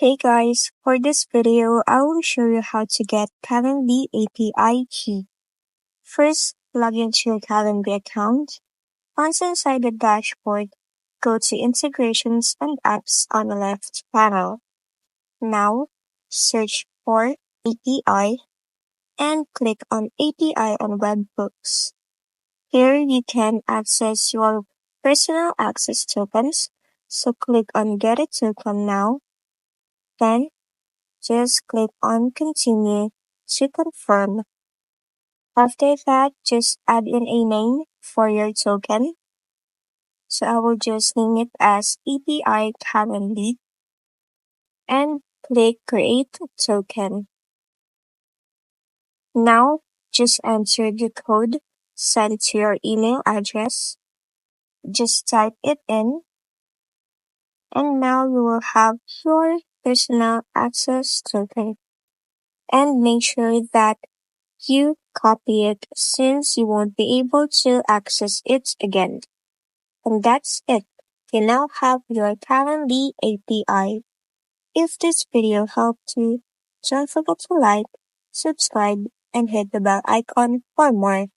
Hey guys, for this video, I will show you how to get Calendly API key. First, log into your Calendly account. Once inside the dashboard, go to Integrations and Apps on the left panel. Now, search for API and click on API on webhooks. Here you can access your personal access tokens, so click on Get a Token now. Then just click on Continue to confirm. After that, just add in a name for your token. So I will just name it as API Calendly and click Create Token. Now, just enter the code sent to your email address. Just type it in. And now you will have your personal access token. And make sure that you copy it since you won't be able to access it again. And that's it. You now have your Calendly API. If this video helped you, don't forget to like, subscribe, and hit the bell icon for more.